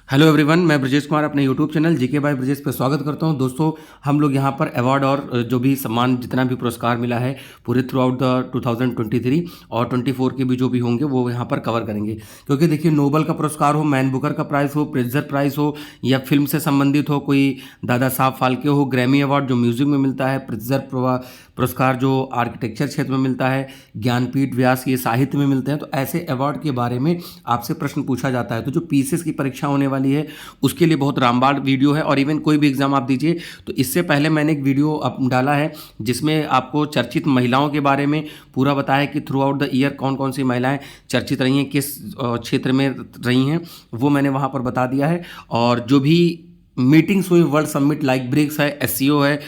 Hello everyone, मैं ब्रजेश कुमार अपने YouTube channel GK by Brajesh पे स्वागत करता हूं। दोस्तों, हम लोग यहां पर अवार्ड और जो भी सम्मान जितना भी पुरस्कार मिला है पूरे थ्रू आउट द 2023 और 24 के भी जो भी होंगे वो यहां पर कवर करेंगे। क्योंकि देखिए, नोबल का पुरस्कार हो, मैन बुकर का प्राइज़ हो, प्रिट्जर प्राइज़ हो, या फिल्म से संबंधित हो, कोई दादा साहब फाल्के हो, ग्रैमी अवार्ड जो म्यूजिक में मिलता है, प्रिट्जर पुरस्कार जो आर्किटेक्चर क्षेत्र में मिलता है, ज्ञानपीठ व्यास ये साहित्य में मिलते हैं, तो ऐसे अवार्ड के बारे में आपसे प्रश्न पूछा जाता है। तो जो पीसीएस की परीक्षा होने वाली है उसके लिए बहुत रामबाण वीडियो है। और इवन कोई भी एग्जाम आप दीजिए तो इससे पहले मैंने एक वीडियो डाला है जिसमें आपको चर्चित महिलाओं के बारे में पूरा बताया कि थ्रू आउट द ईयर कौन कौन सी महिलाएं चर्चित रही हैं, किस क्षेत्र में रही हैं, वो मैंने वहाँ पर बता दिया है। और जो भी मीटिंग्स हुई, वर्ल्ड समिट लाइक ब्रिक्स है, एससीओ है,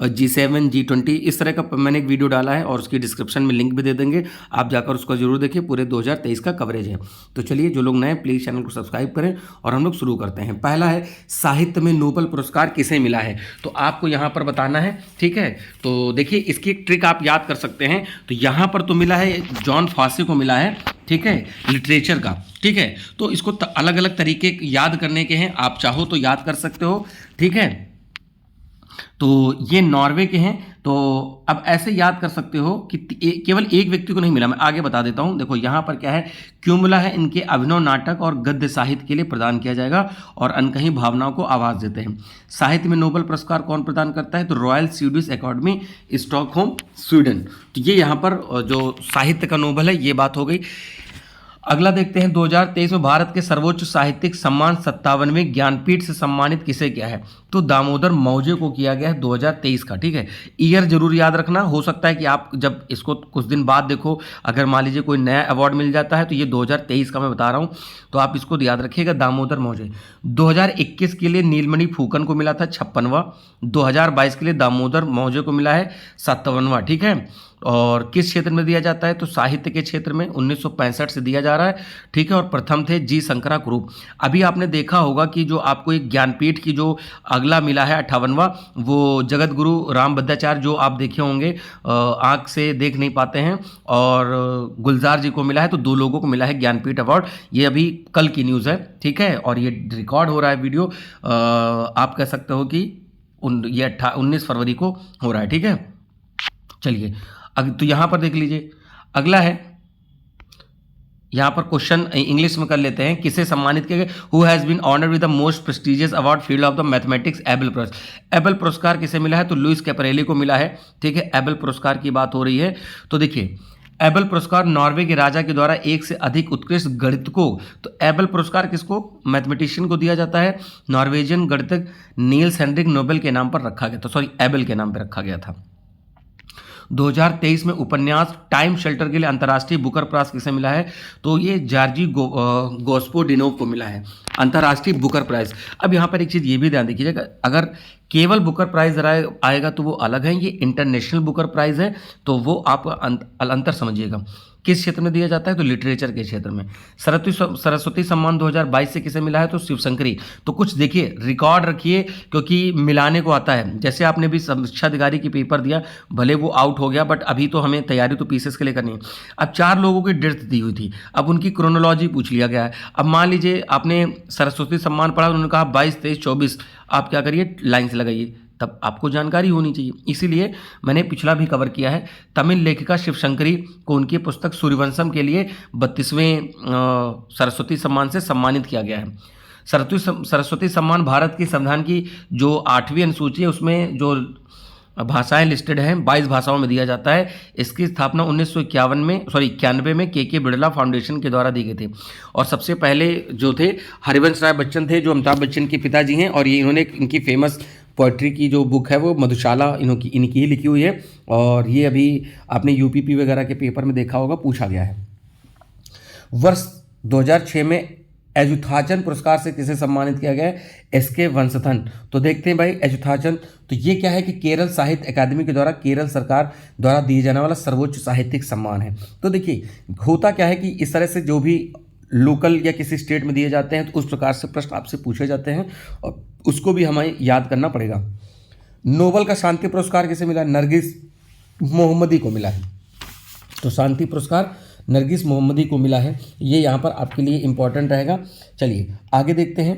G7 G20, इस तरह का मैंने एक वीडियो डाला है और उसकी डिस्क्रिप्शन में लिंक भी दे देंगे, आप जाकर उसको जरूर देखिए। पूरे 2023 का कवरेज है। तो चलिए, जो लोग नए प्लीज़ चैनल को सब्सक्राइब करें और हम लोग शुरू करते हैं। पहला है, साहित्य में नोबल पुरस्कार किसे मिला है, तो आपको यहाँ पर बताना है। ठीक है, तो देखिए इसकी एक ट्रिक आप याद कर सकते हैं। तो यहाँ पर तो मिला है, जॉन फॉसे को मिला है, ठीक है, लिटरेचर का। ठीक है, तो इसको अलग अलग तरीके याद करने के हैं, आप चाहो तो याद कर सकते हो। ठीक है, तो ये नॉर्वे के हैं। तो अब ऐसे याद कर सकते हो कि केवल एक व्यक्ति को नहीं मिला। मैं आगे बता देता हूं। देखो यहाँ पर क्या है, क्यों मिला है, इनके अभिनव नाटक और गद्य साहित्य के लिए प्रदान किया जाएगा और अनकही भावनाओं को आवाज देते हैं। साहित्य में नोबेल पुरस्कार कौन प्रदान करता है, तो royal Swedish academy, Stockholm, Sweden. तो ये यहाँ पर जो साहित्य का नोबेल है, ये बात हो गई। अगला देखते हैं, 2023 में भारत के सर्वोच्च साहित्यिक सम्मान 57वें ज्ञानपीठ से सम्मानित किसे किया है, तो दामोदर मौजे को किया गया है 2023 का। ठीक है, ईयर जरूर याद रखना। हो सकता है कि आप जब इसको कुछ दिन बाद देखो, अगर मान लीजिए कोई नया अवार्ड मिल जाता है, तो ये 2023 का मैं बता रहा हूँ, तो आप इसको याद रखिएगा, दामोदर मौजे। 2021 के लिए नीलमणि फूकन को मिला था 56वां, 2022 के लिए दामोदर मौजे को मिला है 57वां। ठीक है, और किस क्षेत्र में दिया जाता है, तो साहित्य के क्षेत्र में 1965 से दिया जा रहा है। ठीक है, और प्रथम थे जी शंकरा कुरूप। अभी आपने देखा होगा कि जो आपको एक ज्ञानपीठ की जो अगला मिला है 58वां, वो जगत गुरु राम भद्राचार्य, जो आप देखे होंगे, आंख से देख नहीं पाते हैं, और गुलजार जी को मिला है। तो दो लोगों को मिला है ज्ञानपीठ अवार्ड। ये अभी कल की न्यूज़ है। ठीक है, और ये रिकॉर्ड हो रहा है वीडियो, आप कह सकते हो कि ये 19 फरवरी को हो रहा है। ठीक है, चलिए तो यहां पर देख लीजिए। अगला है, यहां पर क्वेश्चन इंग्लिश में कर लेते हैं। किसे सम्मानित किया गया, who has been honoured with the most prestigious award field of the mathematics, Abel पुरस्कार। एबल पुरस्कार किसे मिला है, तो लुइस कैपरेली को मिला है। ठीक है, एबल पुरस्कार की बात हो रही है। तो देखिए, एबल पुरस्कार नॉर्वे के राजा के द्वारा एक से अधिक उत्कृष्ट गणितज्ञों, तो एबल पुरस्कार किसको, मैथमेटिशियन को दिया जाता है। नॉर्वेजियन गणितज्ञ नील्स हेनरिक नोबेल के नाम पर रखा गया था, सॉरी एबल के नाम पर रखा गया था। 2023 में उपन्यास टाइम शेल्टर के लिए अंतर्राष्ट्रीय बुकर प्राइज किसे मिला है, तो ये जॉर्जी गोस्पोडिनोव को मिला है, अंतर्राष्ट्रीय बुकर प्राइज। अब यहाँ पर एक चीज़ ये भी ध्यान रखिएगा, अगर केवल बुकर प्राइज आएगा तो वो अलग है, ये इंटरनेशनल बुकर प्राइज है, तो वो आप अंतर समझिएगा। किस क्षेत्र में दिया जाता है, तो लिटरेचर के क्षेत्र में। सरस्वती सम्मान 2022 से किसे मिला है, तो शिवशंकरी। तो कुछ देखिए, रिकॉर्ड रखिए, क्योंकि मिलाने को आता है। जैसे आपने भी समीक्षा अधिकारी की पेपर दिया, भले वो आउट हो गया, बट अभी तो हमें तैयारी तो पीसेस के लिए करनी है। अब 4 लोगों की डेथ दी हुई थी, अब उनकी क्रोनोलॉजी पूछ लिया गया है। अब मान लीजिए आपने सरस्वती सम्मान पढ़ा, उन्होंने कहा 22, 23, 24, आप क्या करिए, लाइन से लगाइए, तब आपको जानकारी होनी चाहिए। इसीलिए मैंने पिछला भी कवर किया है। तमिल लेखिका शिवशंकरी को उनकी पुस्तक सूर्यवंशम के लिए 32वें सरस्वती सम्मान से सम्मानित किया गया है। सरस्वती सम्मान भारत की संविधान की जो 8वीं अनुसूची है, उसमें जो भाषाएं लिस्टेड हैं 22 भाषाओं में दिया जाता है। इसकी स्थापना 91 में के बिड़ला फाउंडेशन के द्वारा दी गई थी। और सबसे पहले जो थे हरिवंश राय बच्चन थे, जो अमिताभ बच्चन के पिताजी हैं, और ये इन्होंने इनकी फेमस पोइट्री की जो बुक है वो मधुशाला इनकी ही लिखी हुई है। और ये अभी आपने यूपीपी वगैरह के पेपर में देखा होगा, पूछा गया है। वर्ष 2006 में एजुथाचन पुरस्कार से किसे सम्मानित किया गया है, एसके वंशथन। तो देखते हैं भाई, एजुथाचन, तो ये क्या है कि केरल साहित्य अकादमी के द्वारा केरल सरकार द्वारा दिए जाने वाला सर्वोच्च साहित्यिक सम्मान है। तो देखिए, होता क्या है कि इस तरह से जो भी लोकल या किसी स्टेट में दिए जाते हैं, तो उस प्रकार से प्रश्न आपसे पूछे जाते हैं और उसको भी हमें याद करना पड़ेगा। नोबेल का शांति पुरस्कार किसे मिला, नरगिस मोहम्मदी को मिला है। तो शांति पुरस्कार नरगिस मोहम्मदी को मिला है, ये यहाँ पर आपके लिए इंपॉर्टेंट रहेगा। चलिए आगे देखते हैं।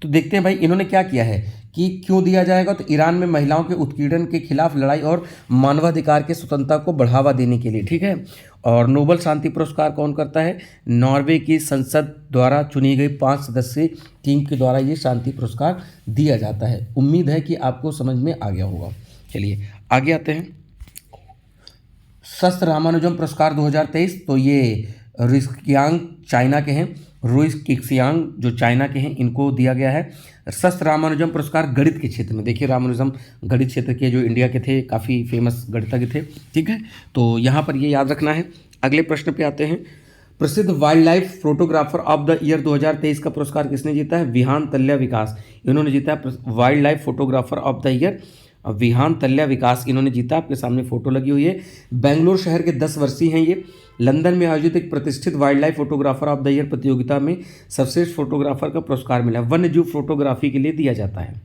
तो देखते हैं भाई इन्होंने क्या किया है कि क्यों दिया जाएगा। तो ईरान में महिलाओं के उत्पीड़न के खिलाफ लड़ाई और मानवाधिकार के स्वतंत्रता को बढ़ावा देने के लिए, ठीक है। और नोबेल शांति पुरस्कार कौन करता है? नॉर्वे की संसद द्वारा चुनी गई 5 सदस्यीय टीम के द्वारा ये शांति पुरस्कार दिया जाता है। उम्मीद है कि आपको समझ में आ गया होगा। चलिए आगे आते हैं। शस्त्र रामानुजम पुरस्कार 2023, तो ये रुइक्सियांग चाइना के हैं, रुइक्सियांग जो चाइना के हैं, इनको दिया गया है। शस्त्र रामानुजम पुरस्कार गणित के क्षेत्र में, देखिए रामानुजम गणित क्षेत्र के जो इंडिया के थे, काफ़ी फेमस गणितज्ञ थे, ठीक है। तो यहाँ पर ये याद रखना है। अगले प्रश्न पे आते हैं। प्रसिद्ध wild life photographer of the year 2023 का पुरस्कार किसने जीता है? विहान तल्या विकास, इन्होंने जीता है wild life photographer of the year. Vihan Talya Vikas इन्होंने जीता, आपके सामने फोटो लगी हुई है। बेंगलोर शहर के 10 वर्षीय हैं ये। लंदन में आयोजित एक प्रतिष्ठित wild life photographer of the year प्रतियोगिता में सर्वश्रेष्ठ फोटोग्राफर का पुरस्कार मिला। वन्यजीव फोटोग्राफी के लिए दिया जाता है।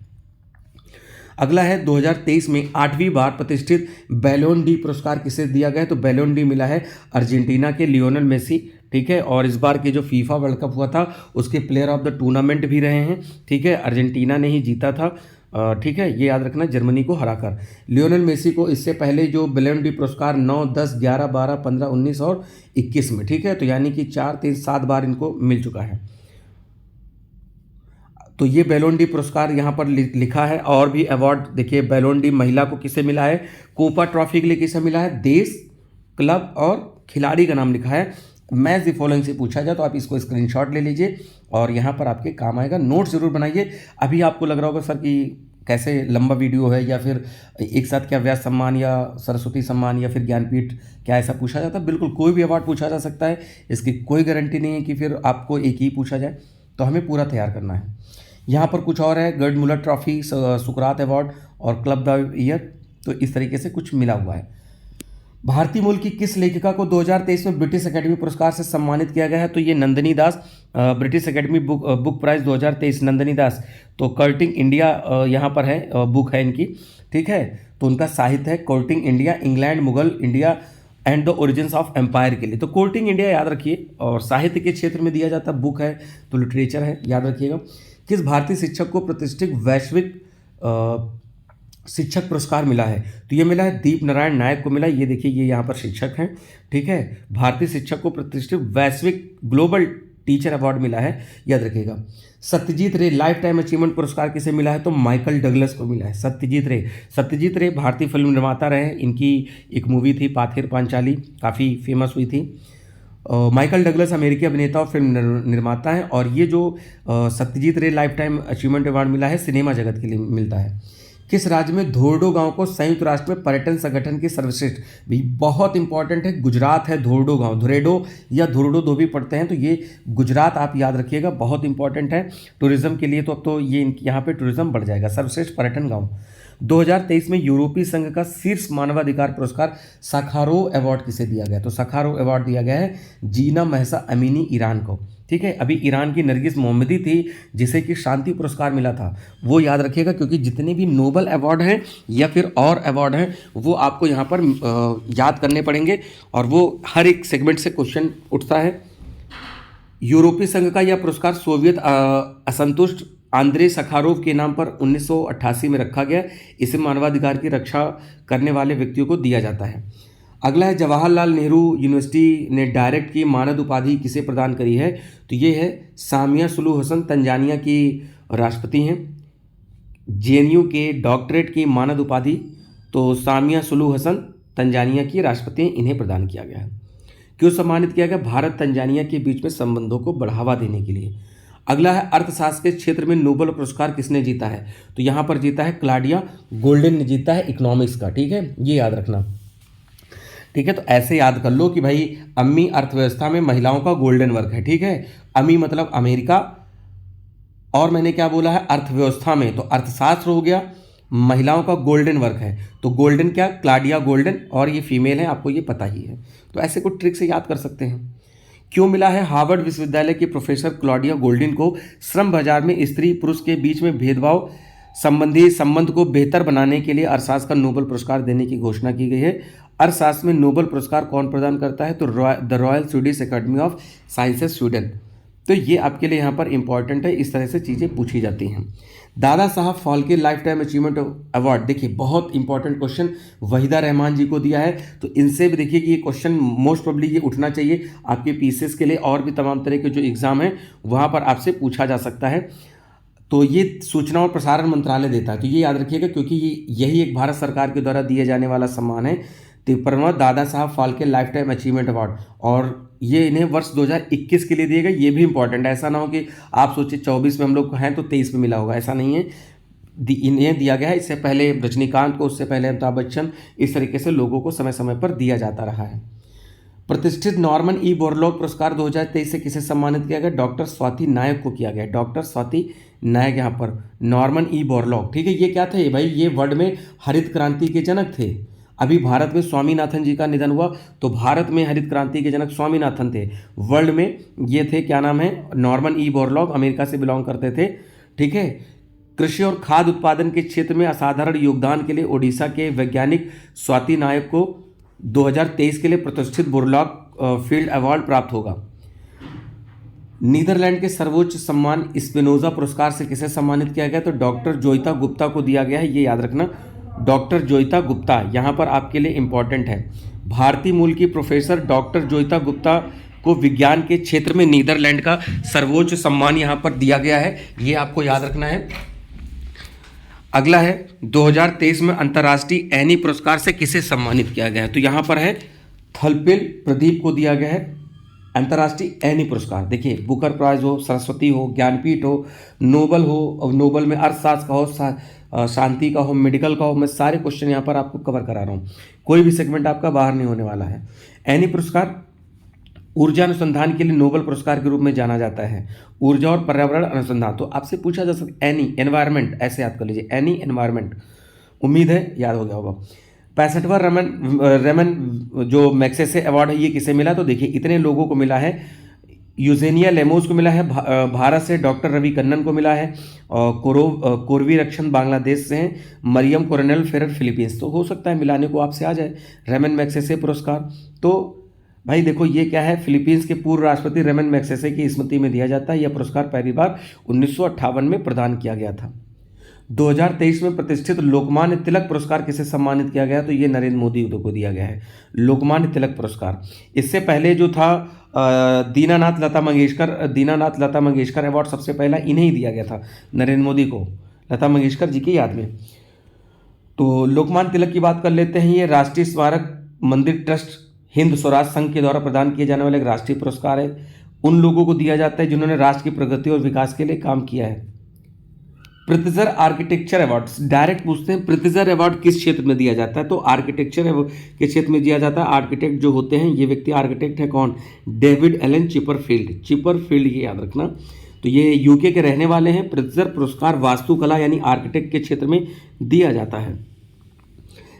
अगला है 2023 में 8वीं बार प्रतिष्ठित बैलोन डी पुरस्कार किसे दिया गया है? तो बैलोन डी मिला है अर्जेंटीना के लियोनेल मेसी, ठीक है। और इस बार के जो फीफा वर्ल्ड कप हुआ था उसके प्लेयर ऑफ द टूर्नामेंट भी रहे हैं, ठीक है। अर्जेंटीना ने ही जीता था, ठीक है, ये याद रखना, जर्मनी को हराकर। लियोनेल मेसी को इससे पहले जो बैलोन डी पुरस्कार 9, 10, 11, 12, 15, 19 और 21 में, ठीक है, तो यानी कि 4, 3, 7 बार इनको मिल चुका है। तो ये बैलोन डी पुरस्कार यहाँ पर लिखा है। और भी अवार्ड देखिए, बैलोन डी महिला को किसे मिला है? कोपा ट्रॉफी के लिए किसे मिला है? देश, क्लब और खिलाड़ी का नाम लिखा है। मैच द फॉलोइंग से पूछा जाए तो आप इसको स्क्रीनशॉट ले लीजिए और यहाँ पर आपके काम आएगा। नोट जरूर बनाइए। अभी आपको लग रहा होगा सर कि कैसे लंबा वीडियो है, या फिर एक साथ क्या व्यास सम्मान या सरस्वती सम्मान या फिर ज्ञानपीठ, क्या ऐसा पूछा जाता है? बिल्कुल, कोई भी अवार्ड पूछा जा सकता है, इसकी कोई गारंटी नहीं है कि फिर आपको एक ही पूछा जाए, तो हमें पूरा तैयार करना है। यहाँ पर कुछ और है, गर्ड मुलर ट्रॉफी, सुकरात अवार्ड और क्लब द ईयर, तो इस तरीके से कुछ मिला हुआ है। भारतीय मूल की किस लेखिका को 2023 में ब्रिटिश एकेडमी पुरस्कार से सम्मानित किया गया है? तो ये Nandini Das, British Academy book prize 2023 Nandini Das. तो कर्टिंग इंडिया यहाँ पर है, बुक है इनकी, ठीक है। तो उनका साहित्य है courting India, England, Mughal India and the origins of empire के लिए। तो कोर्टिंग इंडिया याद रखिए, और साहित्य के क्षेत्र में दिया जाता बुक है, तो लिटरेचर है, याद रखिएगा। किस भारतीय शिक्षक को प्रतिष्ठित वैश्विक शिक्षक पुरस्कार मिला है? तो ये मिला है दीप नारायण नायक को मिला। ये देखिए, ये यहाँ पर शिक्षक हैं, ठीक है। भारतीय शिक्षक को प्रतिष्ठित वैश्विक ग्लोबल टीचर अवार्ड मिला है, याद रखिएगा। सत्यजीत रे लाइफ टाइम अचीवमेंट पुरस्कार किसे मिला है? तो माइकल डगलस को मिला है। सत्यजीत रे भारतीय फिल्म निर्माता रहे। इनकी एक मूवी थी पाथेर पांचाली, काफ़ी फेमस हुई थी। माइकल डगलस अमेरिकी अभिनेता और फिल्म निर्माता हैं। और ये जो सत्यजीत रे लाइफ टाइम अचीवमेंट अवार्ड मिला है, सिनेमा जगत के लिए मिलता है। किस राज्य में धोर्डो गांव को संयुक्त राष्ट्र में पर्यटन संगठन की सर्वश्रेष्ठ, भी बहुत इंपॉर्टेंट है, गुजरात है धोर्डो गांव। धुरेडो या धुर्डो दो भी पढ़ते हैं, तो ये गुजरात आप याद रखिएगा, बहुत इंपॉर्टेंट है टूरिज्म के लिए। तो अब तो ये यहाँ पे टूरिज्म बढ़ जाएगा। सर्वश्रेष्ठ पर्यटन गांव। 2023 में यूरोपीय संघ का शीर्ष मानवाधिकार पुरस्कार साखारोव अवार्ड किसे दिया गया? तो साखारोव अवार्ड दिया गया है जीना महसा अमीनी, ईरान को, ठीक है। अभी ईरान की नरगिस मोहम्मदी थी जिसे कि शांति पुरस्कार मिला था, वो याद रखिएगा, क्योंकि जितने भी नोबल अवार्ड हैं या फिर और अवार्ड हैं वो आपको यहाँ पर याद करने पड़ेंगे, और वो हर एक सेगमेंट से क्वेश्चन उठता है। यूरोपीय संघ का यह पुरस्कार सोवियत असंतुष्ट आंद्रे सखारोव के नाम पर 1988 में रखा गया। इसे मानवाधिकार की रक्षा करने वाले व्यक्तियों को दिया जाता है। अगला है जवाहरलाल नेहरू यूनिवर्सिटी ने डायरेक्ट की मानद उपाधि किसे प्रदान करी है? तो ये है सामिया सुलूह हसन, तंजानिया की राष्ट्रपति हैं। जेएनयू के डॉक्टरेट की मानद उपाधि, तो सामिया सुलूह हसन तंजानिया की राष्ट्रपति, इन्हें प्रदान किया गया है। क्यों सम्मानित किया गया? भारत तंजानिया के बीच में संबंधों को बढ़ावा देने के लिए। अगला है अर्थशास्त्र के क्षेत्र में नोबेल पुरस्कार किसने जीता है? तो यहाँ पर जीता है क्लॉडिया गोल्डन ने जीता है इकोनॉमिक्स का, ठीक है, ये याद रखना, ठीक है। तो ऐसे याद कर लो कि भाई अम्मी अर्थव्यवस्था में महिलाओं का गोल्डन वर्क है, ठीक है। अम्मी मतलब अमेरिका, और मैंने क्या बोला है? अर्थव्यवस्था में, तो अर्थशास्त्र हो गया, महिलाओं का गोल्डन वर्क है, तो गोल्डन क्या? क्लॉडिया गोल्डन, और ये फीमेल है, आपको ये पता ही है। तो ऐसे कुछ ट्रिक से याद कर सकते हैं। क्यों मिला है हार्वर्ड विश्वविद्यालय के प्रोफेसर क्लॉडिया गोल्डन को श्रम बाजार में स्त्री पुरुष के बीच में भेदभाव संबंधी संबंध को बेहतर बनाने के लिए अर्थशास्त्र का नोबेल पुरस्कार देने की घोषणा की गई है? अर्थशास्त्र में नोबेल पुरस्कार कौन प्रदान करता है? तो the royal Swedish academy of sciences Sweden, तो ये आपके लिए यहाँ पर इंपॉर्टेंट है, इस तरह से चीज़ें पूछी जाती हैं। Dada Saheb Phalke life time achievement award, देखिए बहुत इंपॉर्टेंट क्वेश्चन वहीदा रहमान जी को दिया है। तो इनसे भी देखिए कि ये क्वेश्चन मोस्ट प्रोबेबली ये उठना चाहिए आपके पीसीएस के लिए, और भी तमाम तरह के जो एग्ज़ाम हैं वहाँ पर आपसे पूछा जा सकता है। तो ये सूचना और प्रसारण मंत्रालय देता है, तो ये याद रखिएगा, क्योंकि यही एक भारत सरकार के द्वारा दिए जाने वाला सम्मान है, 53वां Dada Saheb Phalke life time achievement award. और ये इन्हें वर्ष 2021 के लिए दिए गए, ये भी इंपॉर्टेंट है। ऐसा ना हो कि आप सोचिए 24 में हम लोग हैं तो 23 में मिला होगा, ऐसा नहीं है। इन्हें दिया गया है, इससे पहले रजनीकांत को, उससे पहले अमिताभ बच्चन, इस तरीके से लोगों को समय समय पर दिया जाता रहा है। प्रतिष्ठित नॉर्मन ई बोरलॉग पुरस्कार 2023 से किसे सम्मानित किया गया? डॉक्टर स्वाति नायक को किया गया। डॉक्टर स्वाति नायक यहाँ पर नॉर्मन ई बोरलॉग, ठीक है। ये क्या थे भाई? ये वर्ल्ड में हरित क्रांति के जनक थे। अभी भारत में स्वामीनाथन जी का निधन हुआ, तो भारत में हरित क्रांति के जनक स्वामीनाथन थे। वर्ल्ड में ये थे, क्या नाम है, नॉर्मन ई बोरलॉग, अमेरिका से बिलोंग करते थे, ठीक है। कृषि और खाद्य उत्पादन के क्षेत्र में असाधारण योगदान के लिए ओडिशा के वैज्ञानिक स्वाति नायक को 2023 के लिए प्रतिष्ठित बोरलॉग फील्ड अवार्ड प्राप्त होगा। नीदरलैंड के सर्वोच्च सम्मान स्पिनोजा पुरस्कार से किसे सम्मानित किया गया? तो डॉक्टर जोइता गुप्ता को दिया गया है, ये याद रखना, डॉक्टर जोइता गुप्ता यहाँ पर आपके लिए इंपॉर्टेंट है। भारतीय मूल की प्रोफेसर डॉक्टर जोइता गुप्ता को विज्ञान के क्षेत्र में नीदरलैंड का सर्वोच्च सम्मान यहाँ पर दिया गया है, ये आपको याद रखना है। अगला है 2023 में अंतर्राष्ट्रीय एनी पुरस्कार से किसे सम्मानित किया गया है? तो यहाँ पर है थलपेल प्रदीप को दिया गया है अंतर्राष्ट्रीय एनी पुरस्कार। देखिए बुकर प्राइज हो, सरस्वती हो, ज्ञानपीठ हो, नोबल हो, नोबल में अर्थशास्त्र का हो, शांति का हो, मेडिकल का हो, मैं सारे क्वेश्चन यहाँ पर आपको कवर करा रहा हूँ, कोई भी सेगमेंट आपका बाहर नहीं होने वाला है। एनी पुरस्कार ऊर्जा अनुसंधान के लिए नोबेल पुरस्कार के रूप में जाना जाता है। ऊर्जा और पर्यावरण अनुसंधान, तो आपसे पूछा जा सकता है एनी एनवायरमेंट, ऐसे याद कर लीजिए, एनी एनवायरमेंट, उम्मीद है याद हो गया होगा। 65वां रेमन जो मैग्सेसे अवार्ड है, ये किसे मिला? तो देखिए इतने लोगों को मिला है। यूजेनिया लेमोस को मिला है भारत से, डॉक्टर रवि कन्नन को मिला है, और कोरवी रक्षण बांग्लादेश से हैं, मरियम कोरोनल फेरर फिलीपींस। तो हो सकता है मिलाने को आपसे आ जाए रेमन मैग्सेसे पुरस्कार। तो भाई देखो ये क्या है, फिलीपींस के पूर्व राष्ट्रपति रेमन मैग्सेसे की स्मृति में दिया जाता है। यह पुरस्कार पहली बार 1958 में प्रदान किया गया था। 2023 में प्रतिष्ठित लोकमान्य तिलक पुरस्कार किसे सम्मानित किया गया? तो ये नरेंद्र मोदी को दिया गया है लोकमान्य तिलक पुरस्कार। इससे पहले जो था दीनानाथ लता मंगेशकर अवार्ड सबसे पहला इन्हें ही दिया गया था, नरेंद्र मोदी को, लता मंगेशकर जी की याद में। तो लोकमान्य तिलक की बात कर लेते हैं। ये राष्ट्रीय स्मारक मंदिर ट्रस्ट हिंद स्वराज संघ के द्वारा प्रदान किए जाने वाले एक राष्ट्रीय पुरस्कार है। उन लोगों को दिया जाता है जिन्होंने राष्ट्र की प्रगति और विकास के लिए काम किया है। प्रित्जर आर्किटेक्चर अवार्ड, डायरेक्ट पूछते हैं प्रित्जर अवार्ड किस क्षेत्र में दिया जाता है? तो आर्किटेक्चर के क्षेत्र में दिया जाता है। आर्किटेक्ट जो होते हैं, ये व्यक्ति आर्किटेक्ट है कौन? डेविड एलन चिपरफील्ड, ये याद रखना। तो ये यूके के रहने वाले हैं। प्रित्जर पुरस्कार वास्तुकला यानी आर्किटेक्ट के क्षेत्र में दिया जाता है।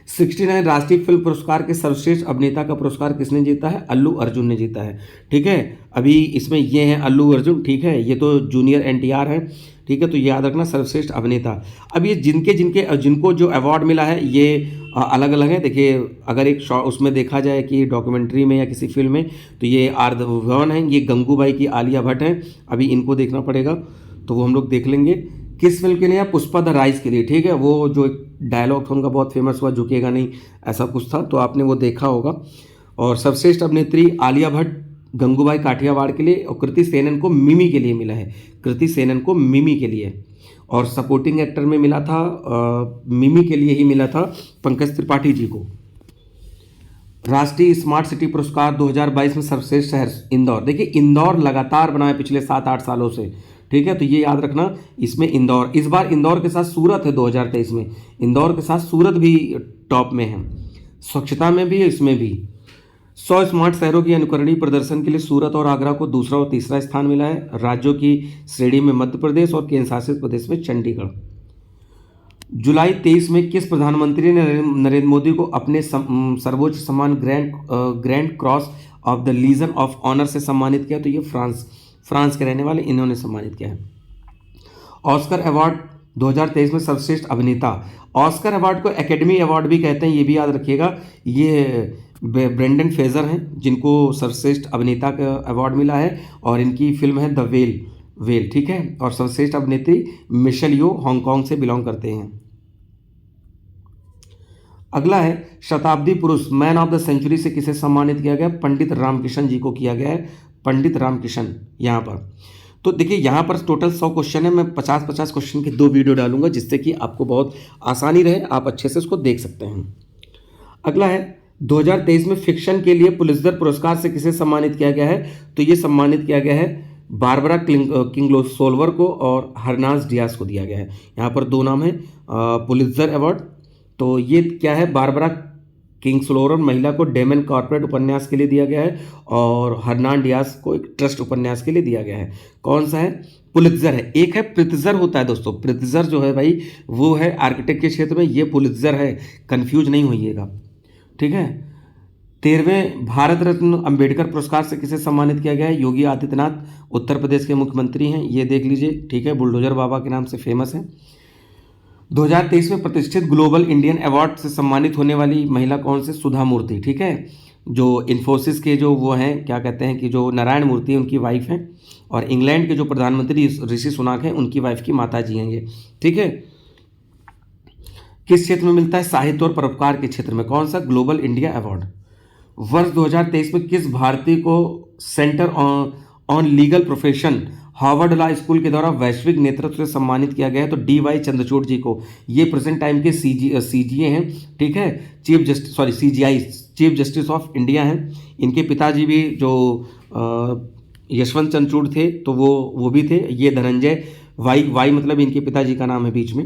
69 राष्ट्रीय फिल्म पुरस्कार के सर्वश्रेष्ठ अभिनेता का पुरस्कार किसने जीता है? अल्लू अर्जुन ने जीता है, ठीक है। अभी इसमें ये हैं अल्लू अर्जुन, ठीक है, ये तो जूनियर एनटीआर है, ठीक है। तो याद रखना सर्वश्रेष्ठ अभिनेता। अब ये जिनको जो अवार्ड मिला है ये अलग अलग है। देखिए अगर एक उसमें देखा जाए कि डॉक्यूमेंट्री में या किसी फिल्म में, तो ये आर्धवन है, ये गंगूबाई की आलिया भट्ट हैं। अभी इनको देखना पड़ेगा, तो वो हम लोग देख लेंगे। किस फिल्म के लिए? पुष्पा द राइज के लिए, ठीक है। वो जो डायलॉग था उनका बहुत फेमस हुआ, झुकेगा नहीं, ऐसा कुछ था, तो आपने वो देखा होगा। और सर्वश्रेष्ठ अभिनेत्री आलिया भट्ट गंगूबाई काठियावाड़ के लिए, और कृति सेनन को मिमी के लिए मिला है, कृति सेनन को मिमी के लिए। और सपोर्टिंग एक्टर में मिला था मिमी के लिए ही मिला था पंकज त्रिपाठी जी को। राष्ट्रीय स्मार्ट सिटी पुरस्कार 2022 में सर्वश्रेष्ठ शहर इंदौर। देखिए इंदौर लगातार बना है पिछले 7-8 सालों से, ठीक है। तो ये याद रखना, इसमें इंदौर, इस बार इंदौर के साथ सूरत है 2023 में, इंदौर के साथ सूरत भी टॉप में है। स्वच्छता में भी है, इसमें भी। 100 स्मार्ट शहरों की अनुकरणीय प्रदर्शन के लिए सूरत और आगरा को दूसरा और तीसरा स्थान मिला है। राज्यों की श्रेणी में मध्य प्रदेश और केंद्र शासित प्रदेश में चंडीगढ़। जुलाई 23 में किस प्रधानमंत्री ने नरेंद्र मोदी को अपने सर्वोच्च सम्मान grand cross of the legion of honour से सम्मानित किया? तो ये फ्रांस के रहने वाले इन्होंने सम्मानित किया है। ऑस्कर अवार्ड 2023 में सर्वश्रेष्ठ अभिनेता। ऑस्कर अवार्ड को एकेडमी अवार्ड भी कहते हैं, ये भी याद रखिएगा। ये ब्रेंडन फ्रेजर हैं जिनको सर्वश्रेष्ठ अभिनेता का अवार्ड मिला है, और इनकी फिल्म है द वेल। वेल, ठीक है। और सर्वश्रेष्ठ अभिनेत्री मिशेल यो हांगकांग से बिलोंग करते हैं। अगला है शताब्दी पुरुष मैन ऑफ द सेंचुरी से किसे सम्मानित किया गया? पंडित रामकिशन जी को किया गया है, पंडित रामकिशन। यहाँ पर तो देखिए, यहाँ पर टोटल 100 क्वेश्चन है। मैं 50-50 क्वेश्चन की 2 वीडियो डालूंगा जिससे कि आपको बहुत आसानी रहे, आप अच्छे से उसको देख सकते हैं। अगला है 2023 में फिक्शन के लिए पुलित्जर पुरस्कार से किसे सम्मानित किया गया है? तो ये सम्मानित किया गया है बारबरा किंग्सोल्वर को और हरनाज डियास को दिया गया है। यहाँ पर 2 नाम है पुलित्जर अवार्ड। तो ये क्या है? बारबरा किंग्सोल्वर महिला को डेमन कॉर्पोरेट उपन्यास के लिए दिया गया है, और हरनान डियास को एक ट्रस्ट उपन्यास के लिए दिया गया है। कौन सा है? पुलित्जर है। एक है प्रित्जर होता है दोस्तों, प्रित्जर जो है भाई वो है आर्किटेक्ट के क्षेत्र में, ये पुलित्जर है, कंफ्यूज नहीं होइएगा, ठीक है। 13वें भारत रत्न अंबेडकर पुरस्कार से किसे सम्मानित किया गया है? योगी आदित्यनाथ उत्तर प्रदेश के मुख्यमंत्री हैं, ये देख लीजिए, ठीक है, बुलडोजर बाबा के नाम से फेमस है। 2023 में प्रतिष्ठित ग्लोबल इंडियन अवार्ड से सम्मानित होने वाली महिला कौन से? सुधा मूर्ति, ठीक है, जो इन्फोसिस के जो वो हैं, क्या कहते हैं कि जो नारायण मूर्ति उनकी वाइफ हैं, और इंग्लैंड के जो प्रधानमंत्री ऋषि सुनाक हैं उनकी वाइफ की माता जी हैं ये, ठीक है। किस क्षेत्र में मिलता है? साहित्य और परोपकार के क्षेत्र में। कौन सा? Global India award. वर्ष 2023 में किस भारतीय को centre on legal profession Harvard law school के द्वारा वैश्विक नेतृत्व से सम्मानित किया गया है? तो डी.वाई. चंद्रचूड़ जी को। ये प्रेजेंट टाइम के सीजीए हैं, ठीक है, CGI, chief justice of India हैं। इनके पिताजी भी जो यशवंत चंद्रचूड़ थे तो वो भी थे। ये धनंजय वाई मतलब इनके पिताजी का नाम है बीच में।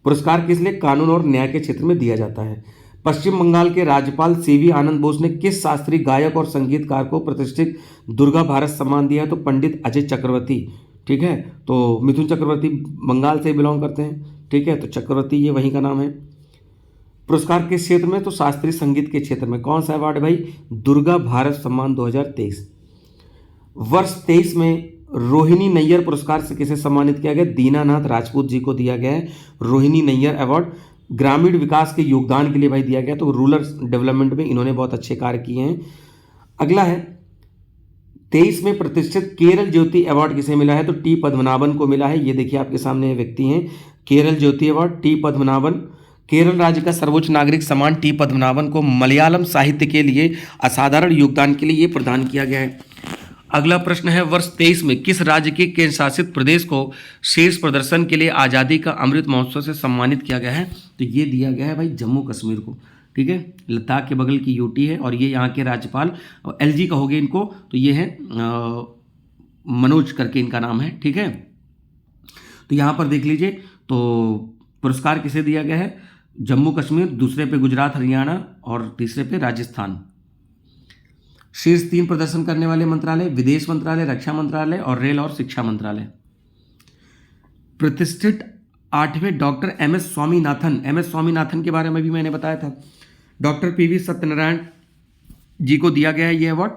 पुरस्कार किस लिए? कानून और न्याय के क्षेत्र में दिया जाता है। पश्चिम बंगाल के राज्यपाल सीवी आनंद बोस ने किस शास्त्रीय गायक और संगीतकार को प्रतिष्ठित दुर्गा भारत सम्मान दिया है? तो पंडित अजय चक्रवर्ती, ठीक है। तो मिथुन चक्रवर्ती बंगाल से बिलोंग करते हैं, ठीक है, तो चक्रवर्ती ये वहीं का नाम है। पुरस्कार किस क्षेत्र में? तो शास्त्रीय संगीत के क्षेत्र में। कौन सा अवार्ड है भाई? दुर्गा भारत सम्मान 2023। वर्ष 23 में रोहिणी नैयर पुरस्कार से किसे सम्मानित किया गया? दीनानाथ राजपूत जी को दिया गया है रोहिणी नैयर अवार्ड। ग्रामीण विकास के योगदान के लिए भाई दिया गया, तो रूरल डेवलपमेंट में इन्होंने बहुत अच्छे कार्य किए हैं। अगला है 23 में प्रतिष्ठित केरल ज्योति अवार्ड किसे मिला है? तो टी पद्मनाभन को मिला है। ये देखिए आपके सामने व्यक्ति हैं, केरल ज्योति अवार्ड टी पद्मनाभन। केरल राज्य का सर्वोच्च नागरिक सम्मान टी पद्मनाभन को मलयालम साहित्य के लिए असाधारण योगदान के लिए ये प्रदान किया गया है। अगला प्रश्न है, वर्ष 23 में किस राज्य के केंद्र शासित प्रदेश को शीर्ष प्रदर्शन के लिए आज़ादी का अमृत महोत्सव से सम्मानित किया गया है? तो ये दिया गया है भाई जम्मू कश्मीर को, ठीक है। लद्दाख के बगल की यूटी है, और ये यहाँ के राज्यपाल एलजी कहोगे इनको, तो ये है मनोज करके इनका नाम है, ठीक है। तो यहाँ पर देख लीजिए, तो पुरस्कार किसे दिया गया है? जम्मू कश्मीर, दूसरे पे गुजरात हरियाणा, और तीसरे पे राजस्थान। शीर्ष 3 प्रदर्शन करने वाले मंत्रालय: विदेश मंत्रालय, रक्षा मंत्रालय और रेल और शिक्षा मंत्रालय। प्रतिष्ठित 8वें डॉक्टर एमएस स्वामीनाथन के बारे में भी मैंने बताया था। डॉक्टर पीवी सत्यनारायण जी को दिया गया है ये अवार्ड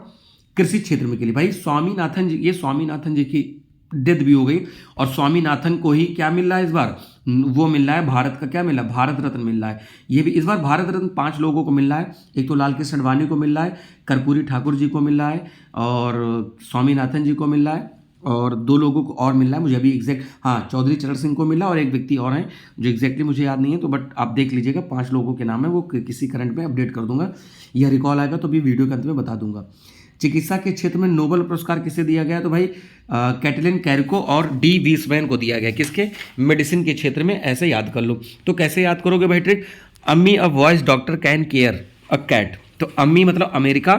कृषि क्षेत्र में के लिए। भाई स्वामीनाथन जी की डेथ भी हो गई, और स्वामीनाथन को ही क्या मिल रहा है इस बार? वो मिल रहा है भारत का, क्या मिल रहा है? भारत रत्न मिल रहा है। ये भी इस बार भारत रत्न 5 लोगों को मिल रहा है। एक तो लाल कृष्ण आडवाणी को मिल रहा है, कर्पूरी ठाकुर जी को मिल रहा है, और स्वामीनाथन जी को मिल रहा है, और 2 लोगों को और मिल रहा है। मुझे अभी एग्जैक्ट, हाँ, चौधरी चरण सिंह को मिला, और एक व्यक्ति और हैं जो एग्जैक्टली मुझे याद नहीं है, तो बट आप देख लीजिएगा, 5 लोगों के नाम है, वो किसी करंट में अपडेट कर दूंगा। यह रिकॉल आएगा तो भी वीडियो के अंत में बता दूंगा। चिकित्सा के क्षेत्र में नोबेल पुरस्कार किसे दिया गया? तो भाई कैटलिन कैरिको और डी वीसमैन को दिया गया। किसके? मेडिसिन के क्षेत्र में। ऐसे याद कर लो। तो कैसे याद करोगे भाई ट्रिक? अम्मी a voice doctor can care a cat. तो अम्मी मतलब अमेरिका,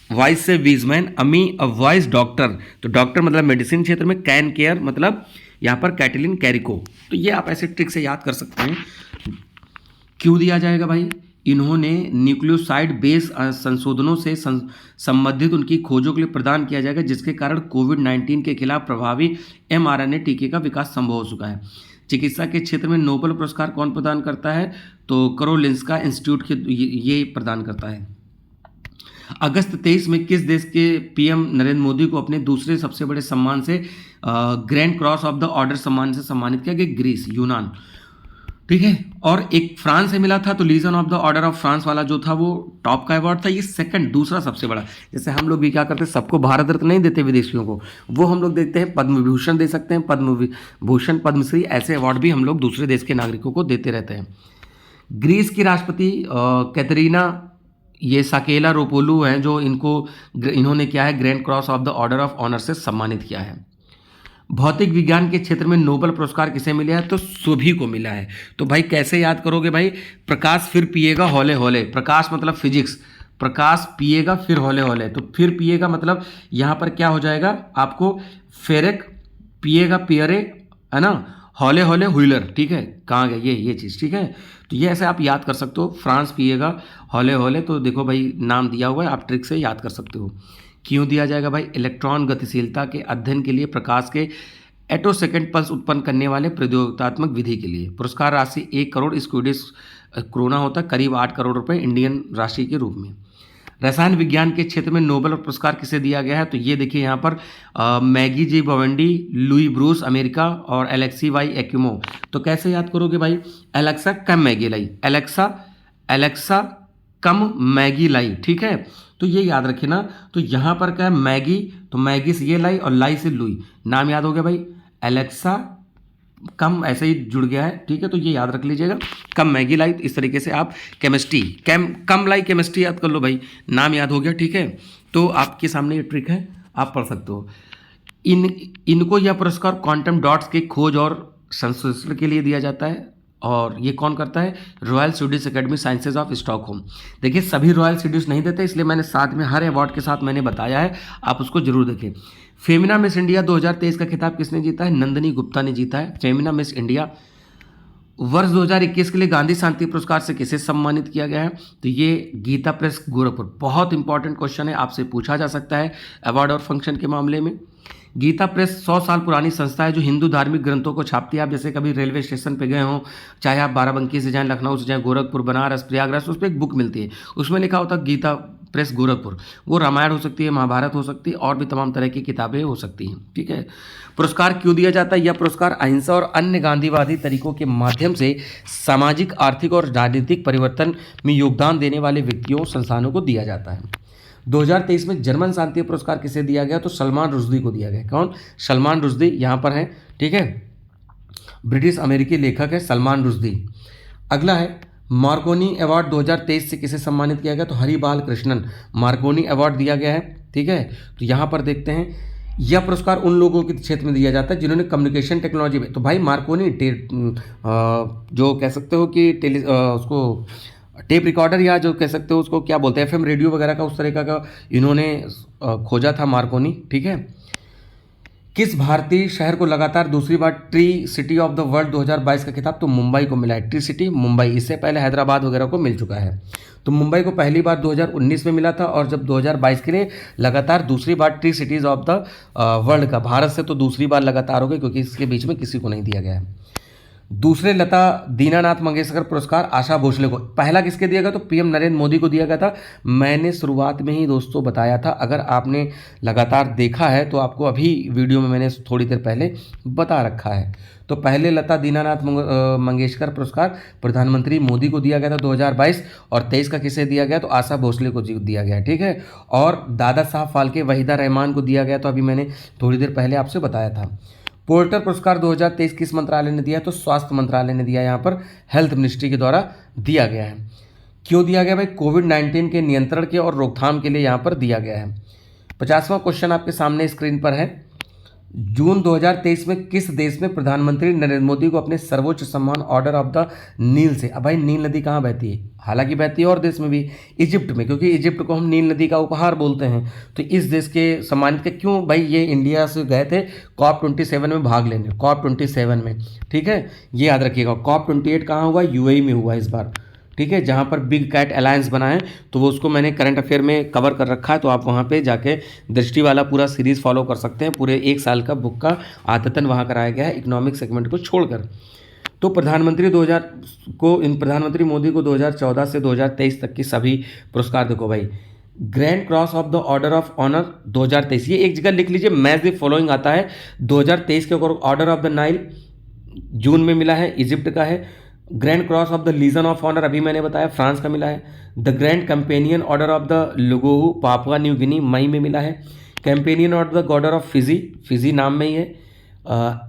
वॉइस से वीजमैन, अम्मी अ वॉइस डॉक्टर, तो डॉक्टर मतलब मेडिसिन क्षेत्र में, कैन केयर मतलब यहाँ पर कैटलिन कैरिको। तो ये आप ऐसे ट्रिक से याद कर सकते हैं। क्यों दिया जाएगा भाई? इन्होंने न्यूक्लियोसाइड बेस संशोधनों से संबंधित उनकी खोजों के लिए प्रदान किया जाएगा, जिसके कारण कोविड-19 के खिलाफ प्रभावी mRNA टीके का विकास संभव हो चुका है। चिकित्सा के क्षेत्र में नोबेल पुरस्कार कौन प्रदान करता है? तो करोलिंस्का इंस्टीट्यूट के ये प्रदान करता है। अगस्त 23 में किस देश के पीएम नरेंद्र मोदी को अपने दूसरे सबसे बड़े सम्मान से grand cross of the order सम्मान से सम्मानित किया गया? ग्रीस, यूनान। ठीक है। और एक फ्रांस से मिला था, तो legion of the order of France वाला जो था वो टॉप का अवार्ड था। ये सेकंड, दूसरा सबसे बड़ा। जैसे हम लोग भी क्या करते हैं, सबको भारत रत्न नहीं देते विदेशियों को, वो हम लोग देखते हैं पद्म विभूषण दे सकते हैं, पद्म भूषण, पद्मश्री, ऐसे अवार्ड भी हम लोग दूसरे देश के नागरिकों को देते रहते हैं। ग्रीस की राष्ट्रपति कैथरीना ये साकेला रोपोलू हैं, जो इन्होंने क्या है, grand cross of the order of honour से सम्मानित किया है। भौतिक विज्ञान के क्षेत्र में नोबेल पुरस्कार किसे मिला है, तो सभी को मिला है। तो भाई कैसे याद करोगे भाई, प्रकाश फिर पिएगा हौले हौले, प्रकाश मतलब फिजिक्स, प्रकाश पिएगा फिर हौले हौले, तो फिर पिएगा मतलब यहाँ पर क्या हो जाएगा आपको, फेरेक, पिएगा पियरे, है ना, हौले हौले व्हीलर, ठीक है, कहाँ गया ये चीज़, ठीक है। तो ये ऐसे आप याद कर सकते हो, फ्रांस पिएगा हौले हौले, तो देखो भाई नाम दिया हुआ है, आप ट्रिक से याद कर सकते हो। क्यों दिया जाएगा भाई, इलेक्ट्रॉन गतिशीलता के अध्ययन के लिए प्रकाश के एटोसेकेंड पल्स उत्पन्न करने वाले प्रयोगात्मक विधि के लिए। पुरस्कार राशि 1 करोड़ स्वीडिश क्रोना होता है, करीब 8 करोड़ रुपए इंडियन राशि के रूप में। रसायन विज्ञान के क्षेत्र में नोबेल पुरस्कार किसे दिया गया है, तो ये देखिए यहाँ पर मैगी जी बोवेंडी, लुई ब्रूस अमेरिका और एलेक्सी वाई एक्यूमो। तो कैसे याद करोगे भाई, एलेक्सा कम मैगी लाई, एलेक्सा कम मैगी लाई, ठीक है। तो ये याद रखिए ना, तो यहाँ पर क्या है, मैगी, तो मैगी से ये लाई और लाई से लुई, नाम याद हो गया भाई, एलेक्सा कम ऐसे ही जुड़ गया है, ठीक है। तो ये याद रख लीजिएगा, कम मैगी लाई। इस तरीके से आप केमिस्ट्री कम लाई केमिस्ट्री याद कर लो भाई, नाम याद हो गया, ठीक है। तो आपके सामने ये ट्रिक है, आप पढ़ सकते हो। इनको यह पुरस्कार क्वांटम डॉट्स के खोज और संश्लेषण के लिए दिया जाता है, और ये कौन करता है, royal Swedish academy sciences of Stockholm. देखिए सभी रॉयल स्वीडिश नहीं देते, इसलिए मैंने साथ में हर अवार्ड के साथ मैंने बताया है, आप उसको जरूर देखें। फेमिना मिस इंडिया 2023 का खिताब किसने जीता है, नंदिनी गुप्ता ने जीता है, फेमिना मिस इंडिया। वर्ष 2021 के लिए गांधी शांति पुरस्कार से किसे सम्मानित किया गया है, तो ये गीता प्रेस गोरखपुर। बहुत इंपॉर्टेंट क्वेश्चन है, आपसे पूछा जा सकता है अवार्ड और फंक्शन के मामले में। गीता प्रेस 100 साल पुरानी संस्था है जो हिंदू धार्मिक ग्रंथों को छापती है। आप जैसे कभी रेलवे स्टेशन पे गए हों, चाहे आप बाराबंकी से जाएं, लखनऊ से जाएं, गोरखपुर, बनारस, प्रयागराज, उस पर एक बुक मिलती है, उसमें लिखा होता है गीता प्रेस गोरखपुर। वो रामायण हो सकती है, महाभारत हो सकती है, और भी तमाम तरह की किताबें हो सकती हैं, ठीक है। पुरस्कार क्यों दिया जाता है, यह पुरस्कार अहिंसा और अन्य गांधीवादी तरीकों के माध्यम से सामाजिक, आर्थिक और राजनीतिक परिवर्तन में योगदान देने वाले व्यक्तियों, संस्थानों को दिया जाता है। 2023 में जर्मन शांति पुरस्कार किसे दिया गया, तो सलमान रुश्दी को दिया गया। कौन, सलमान रुश्दी यहाँ पर है, ठीक है, ब्रिटिश अमेरिकी लेखक है सलमान रुश्दी। अगला है मार्कोनी अवार्ड 2023 से किसे सम्मानित किया गया, तो हरि बाल कृष्णन, मार्कोनी अवार्ड दिया गया है, ठीक है। तो यहाँ पर देखते हैं, यह पुरस्कार उन लोगों के क्षेत्र में दिया जाता है जिन्होंने कम्युनिकेशन टेक्नोलॉजी में, तो भाई मार्कोनी जो कह सकते हो कि उसको टेप रिकॉर्डर, या जो कह सकते हो उसको क्या बोलते हैं, एफएम रेडियो वगैरह का, उस तरीका का इन्होंने खोजा था मार्कोनी, ठीक है। किस भारतीय शहर को लगातार दूसरी बार tree city of the world 2022 का खिताब, तो मुंबई को मिला है, ट्री सिटी मुंबई। इससे पहले हैदराबाद वगैरह को मिल चुका है, तो मुंबई को पहली बार 2019 में मिला था, और जब 2022 के लिए लगातार दूसरी बार tree cities of the world का, भारत से तो दूसरी बार लगातार हो गई, क्योंकि इसके बीच में किसी को नहीं दिया गया है। दूसरे लता दीनानाथ मंगेशकर पुरस्कार आशा भोसले को, पहला किसके दिया गया, तो पीएम नरेंद्र मोदी को दिया गया था। मैंने शुरुआत में ही दोस्तों बताया था, अगर आपने लगातार देखा है तो आपको अभी वीडियो में मैंने थोड़ी देर पहले बता रखा है। तो पहले लता दीनानाथ मंगेशकर पुरस्कार प्रधानमंत्री मोदी को दिया गया था 2022, और 23 का किसे दिया गया, तो आशा भोसले को दिया गया, ठीक है। और दादा साहब फाल्के वहीदा रहमान को दिया गया, तो अभी मैंने थोड़ी देर पहले आपसे बताया था। पोर्टर पुरस्कार 2023 किस मंत्रालय ने दिया, तो स्वास्थ्य मंत्रालय ने दिया, यहाँ पर हेल्थ मिनिस्ट्री के द्वारा दिया गया है। क्यों दिया गया भाई, कोविड-19 के नियंत्रण के और रोकथाम के लिए यहाँ पर दिया गया है। 50वां क्वेश्चन आपके सामने स्क्रीन पर है, जून 2023 में किस देश में प्रधानमंत्री नरेंद्र मोदी को अपने सर्वोच्च सम्मान ऑर्डर ऑफ द नील से, अब भाई नील नदी कहाँ बहती है, हालांकि बहती है और देश में भी, इजिप्ट में, क्योंकि इजिप्ट को हम नील नदी का उपहार बोलते हैं, तो इस देश के सम्मानित के, क्यों भाई, ये इंडिया से गए थे COP27 में भाग लेने, COP27 में, ठीक है, ये याद रखिएगा। COP28 कहाँ हुआ, यूएई में हुआ इस बार, ठीक है, जहाँ पर बिग कैट अलायंस बना है, तो वो उसको मैंने करंट अफेयर में कवर कर रखा है, तो आप वहाँ पे जाके दृष्टि वाला पूरा सीरीज़ फॉलो कर सकते हैं। पूरे 1 साल का बुक का आदतन वहाँ कराया गया है, इकोनॉमिक सेगमेंट को छोड़कर। तो प्रधानमंत्री मोदी को 2014 से 2023 तक की सभी पुरस्कार देखो भाई, grand cross of the order of honour 2023, ये एक जगह लिख लीजिए, मैच द फॉलोइंग आता है। 2023 के ऑर्डर ऑफ द नाइल जून में मिला है, इजिप्ट का है, grand cross of the legion of honour अभी मैंने बताया फ्रांस का मिला है। The grand companion order of the Logohu Papua New Guinea मई में मिला है। कंपेनियन ऑर्डर द गॉर्डर ऑफ फिजी, फिजी नाम में ही है।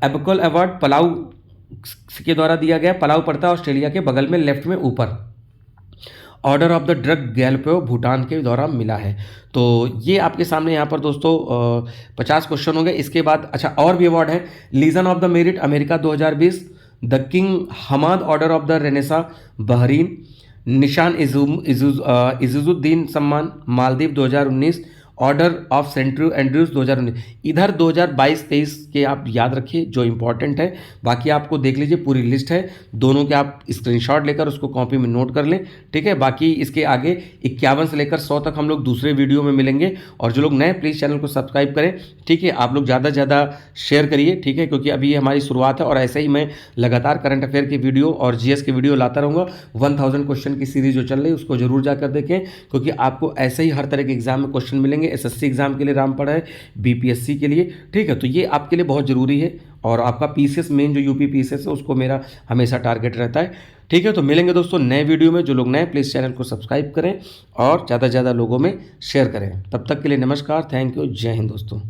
एबकल अवार्ड पलाऊ के द्वारा दिया गया, पलाऊ पड़ता है ऑस्ट्रेलिया के बगल में लेफ्ट में ऊपर। Order of the Druk Gyalpo Bhutan के द्वारा मिला है। तो ये आपके सामने यहाँ पर दोस्तों 50 क्वेश्चन हो गए। इसके बाद अच्छा और भी अवार्ड है। Legion of the merit America 2020, the king Hamad order of the Renaissance Bahrain, Nishan Izzuddeen सम्मान Maldives 2019, order of Saint Andrews 2019। इधर 2022-23 के आप याद रखिए जो इंपॉर्टेंट है, बाकी आपको देख लीजिए पूरी लिस्ट है दोनों के, आप स्क्रीनशॉट लेकर उसको कॉपी में नोट कर लें, ठीक है। बाकी इसके आगे 51 से लेकर 100 तक हम लोग दूसरे वीडियो में मिलेंगे। और जो लोग नए प्लीज़ चैनल को सब्सक्राइब करें, ठीक है। आप लोग ज़्यादा से ज़्यादा शेयर करिए, ठीक है, क्योंकि अभी ये हमारी शुरुआत है और ऐसे ही मैं लगातार करंट अफेयर की वीडियो और जीएस की वीडियो लाता रहूँगा। 1000 क्वेश्चन की सीरीज जो चल रही है उसको जरूर जाकर देखें, क्योंकि आपको ऐसे ही हर तरह के एग्जाम में क्वेश्चन मिलेंगे। एसएससी एग्जाम के लिए रामपड़ है, बीपीएससी के लिए, ठीक है। तो ये आपके लिए बहुत ज़रूरी है। और आपका पीसीएस मेन जो यूपी पीसीएस है उसको मेरा हमेशा टारगेट रहता है, ठीक है। तो मिलेंगे दोस्तों नए वीडियो में। जो लोग नए प्लीज़ चैनल को सब्सक्राइब करें और ज़्यादा से ज़्यादा लोगों में शेयर करें। तब तक के लिए नमस्कार, थैंक यू, जय हिंद दोस्तों।